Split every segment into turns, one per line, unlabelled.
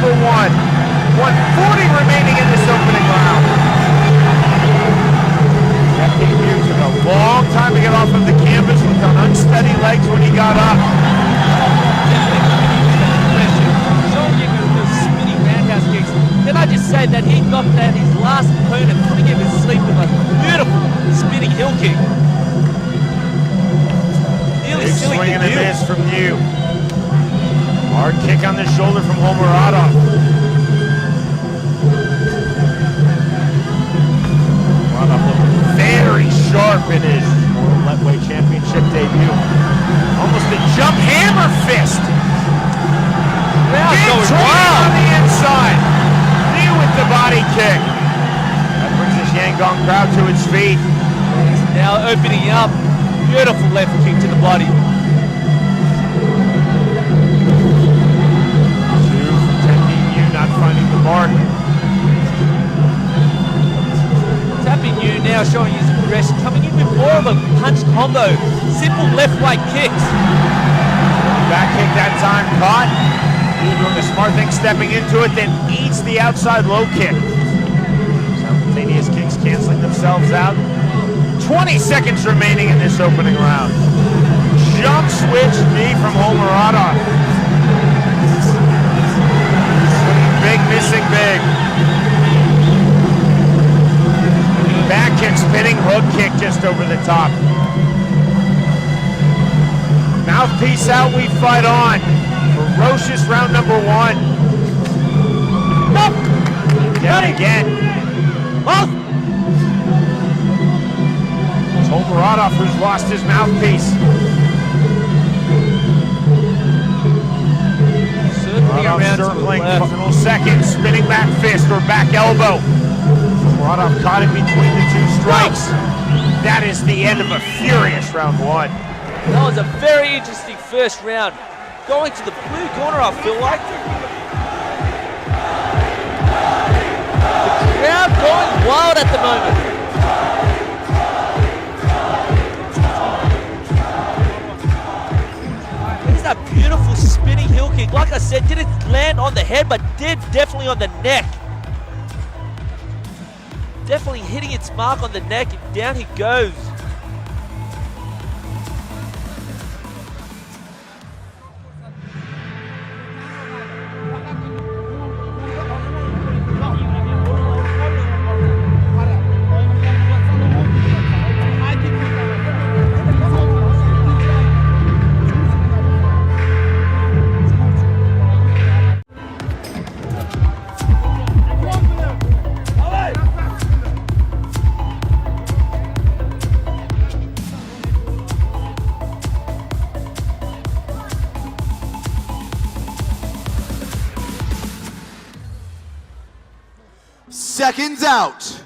number one. 140 remaining in this opening round. Tha Pyay Nyo took a long time to get off of the canvas with on unsteady legs when he got up.
Showing him those spinning roundhouse kicks. Then I just say that he knocked out his last opponent, putting him to sleep with a beautiful spinning heel kick.
Big swing and a miss from Nyo. Hard kick on the shoulder from Homuradov. Homuradov looking very sharp in his World Lightweight Championship debut. Almost a jump hammer fist. Big turn on the inside. Nyo with the body kick. That brings this Yangon crowd to its feet.
He's now opening up. Beautiful left kick to the body.
Not finding the mark.
Tha Pyay Nyo now showing his aggression, coming in with more of a punch combo. Simple left-right kicks.
Back kick that time caught. He's doing the smart thing, stepping into it, then eats the outside low kick. Simultaneous kicks canceling themselves out. 20 seconds remaining in this opening round. Jump switch knee from Homuradov. Big, missing big. Back kick, spinning hook kick just over the top. Mouthpiece out, we fight on. Ferocious round number one. Down again. It's Homuradov who's lost his mouthpiece. Circling, final second, spinning back fist or back elbow. Homuradov caught it between the two strikes. That is the end of a furious round one.
That was a very interesting first round. Going to the blue corner, I feel like. The crowd going wild at the moment. That beautiful spinning heel kick, like I said, didn't land on the head, but did definitely on the neck. Definitely hitting its mark on the neck, and down he goes.
Seconds out.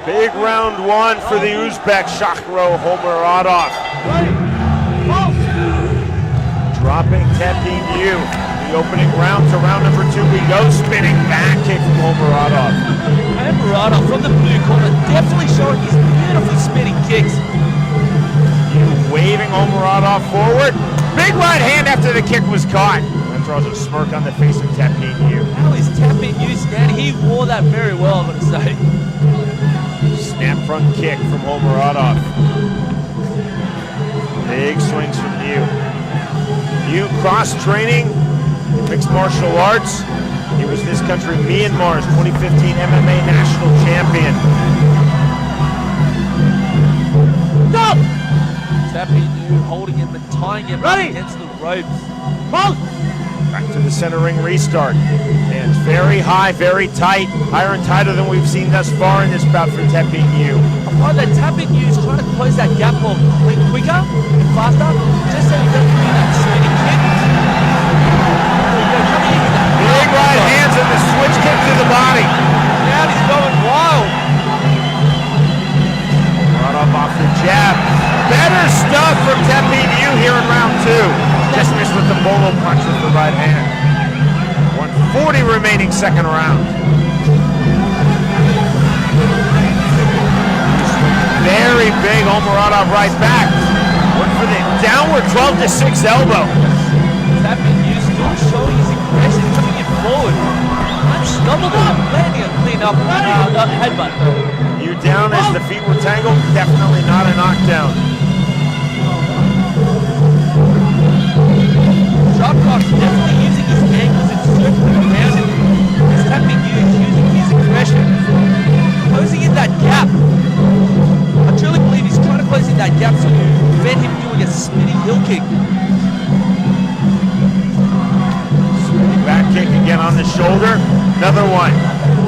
Big round one for the Uzbek Shakhro Homuradov. Dropping Tha Pyay Nyo. The opening round to round number two we go. Spinning back kick from Homuradov.
Homuradov from the blue corner, definitely showing his beautiful spinning kicks.
Waving Homuradov forward. Big right hand after the kick was caught. That draws a smirk on the face of Tha Pyay Nyo.
How is Tha Pyay Nyo standing? He wore that very well, I'm going to say.
Snap front kick from Homuradov. Big swings from Nyo. Nyo cross-training mixed martial arts. He was this country, Myanmar's 2015 MMA national champion.
No! Tha Pyay Nyo holding him and tying him up against the ropes.
Back to the center ring restart. Hands very high, very tight. Higher and tighter than we've seen thus far in this bout for Tha Pyay Nyo.
I find that Tha Pyay Nyo is trying to close that gap more quicker and faster, just so he doesn't do that spinning kick.
Big right hands and the switch kick to the body.
Now he's going wild.
Right up off the jab. Better stuff from Tha Pyay Nyo here in round two. Just missed with the bolo punch with the right hand. 140 remaining second round. Very big. Omorodov right back. Went for the downward 12-6 elbow.
Tha Pyay Nyo still showing his aggression, coming in forward. Unstoppable, landing a clean up headbutt.
You down as the feet were tangled? Definitely not a knockdown.
Sharpcock definitely using his angles and circling around him. As Tha Pyay Nyo is using his aggression, closing in that gap. I truly believe he's trying to close in that gap so to prevent him doing a spinning heel kick.
Spinning back kick again on the shoulder. Another one.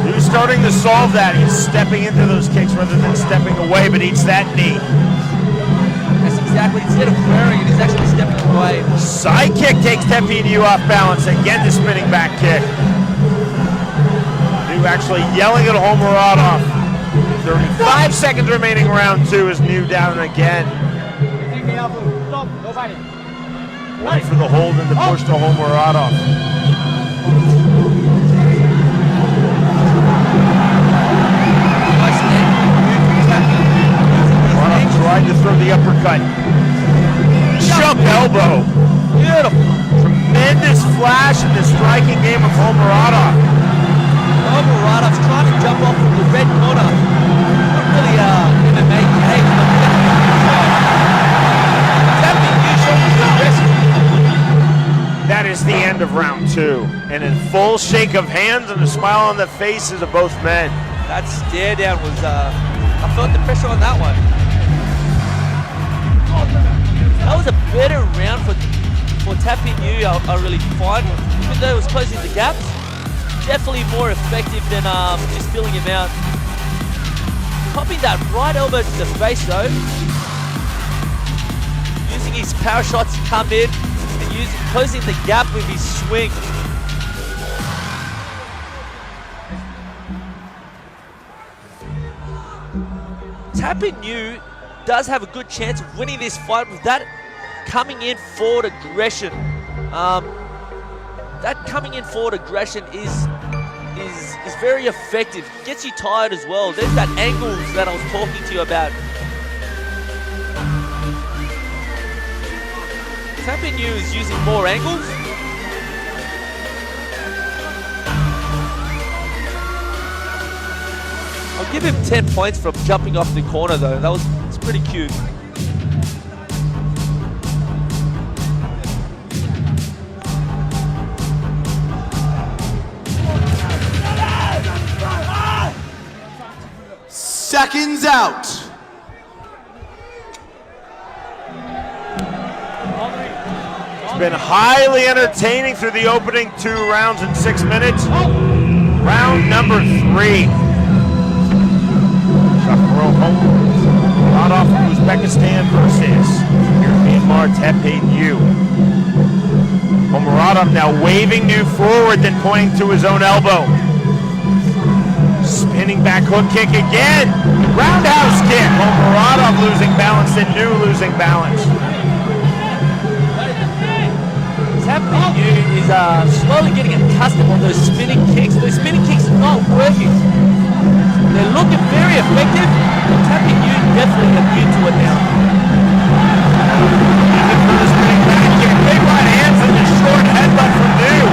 Who's starting to solve that? He's stepping into those kicks rather than stepping away, but eats that knee.
That's exactly, instead of wearing it, he's actually stepping away.
Side kick takes Tha Pyay Nyo off balance. Again, the spinning back kick. New actually yelling at Omorodov. 35 seconds remaining round two is New down again. One for the hold and the push to Omorodov. Omorodov tried to throw the uppercut. Jump elbow.
Beautiful.
Tremendous flash in the striking game of Omorodov.
Omorodov's trying to jump off from the red corner. Not really MMA game, but Tha Pyay Nyo showing his aggression.
That is the end of round two. And in full shake of hands and a smile on the faces of both men.
That stare down was, I felt the pressure on that one. That was a better round for Tha Pyay Nyo, I really find. Even though it was closing the gaps, definitely more effective than just filling him out. Popping that right elbow to the face though. Using his power shots to come in and closing the gap with his swing. Tha Pyay Nyo does have a good chance of winning this fight with that coming in forward aggression. That coming in forward aggression is very effective. Gets you tired as well. There's that angles that I was talking to you about. Tha Pyay Nyo is using more angles. I'll give him 10 points from jumping off the corner though. It's pretty cute.
Seconds out.
It's been highly entertaining through the opening 2 rounds in 6 minutes. Round number 3. Omorodov from Uzbekistan versus Myanmar Tha Pyay Nyo. Omorodov now waving Nyo forward, then pointing to his own elbow. Spinning back hook kick again. Roundhouse kick. Omorodov losing balance, then Nyo losing balance.
Tha Pyay Nyo is slowly getting accustomed on those spinning kicks. Those spinning kicks are not working. They're looking very effective, but Tha Pyay Nyo definitely immune to it now.
Looking for the spinning back kick. Big right hands and the short headbutt from Nyo.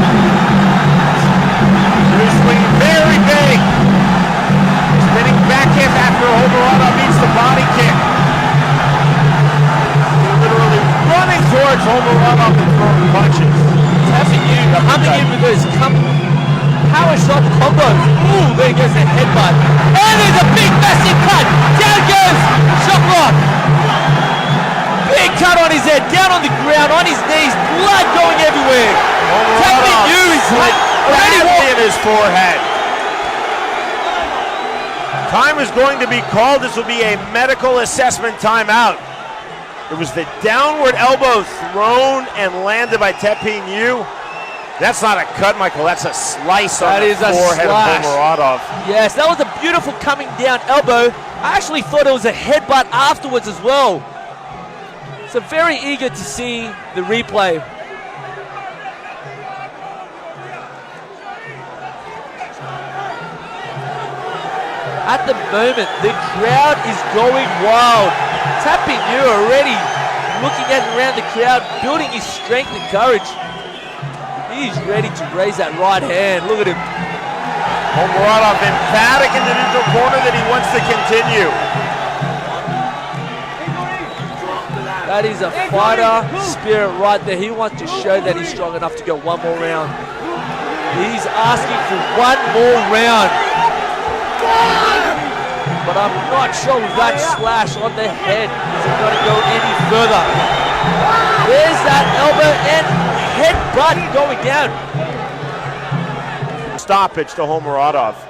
Nyo swinging very big. Spinning back kick after Omorodov meets the body kick. They're literally running towards Omorodov and throwing punches.
Tha Pyay Nyo coming in with those power shot combos. Ooh, there goes the headbutt. And there's a big massive cut. Down goes Shocklock. Big cut on his head, down on the ground, on his knees, blood going everywhere. Tha Pyay Nyo is already
in his forehead. Time is going to be called. This will be a medical assessment timeout. It was the downward elbow thrown and landed by Tha Pyay Nyo. That's not a cut, Michael. That's a slice on the forehead of Omorodov.
Yes, that was a beautiful coming down elbow. I actually thought it was a headbutt afterwards as well. So very eager to see the replay. At the moment, the crowd is going wild. Tha Pyay Nyo already looking at around the crowd, building his strength and courage. He's ready to raise that right hand. Look at him.
Homoradov emphatic in the neutral corner that he wants to continue.
That is a fighter spirit right there. He wants to show that he's strong enough to go one more round. He's asking for one more round. But I'm not sure with that slash on the head, is it going to go any further? There's that elbow and headbutt going down.
Stoppage to Homoradov.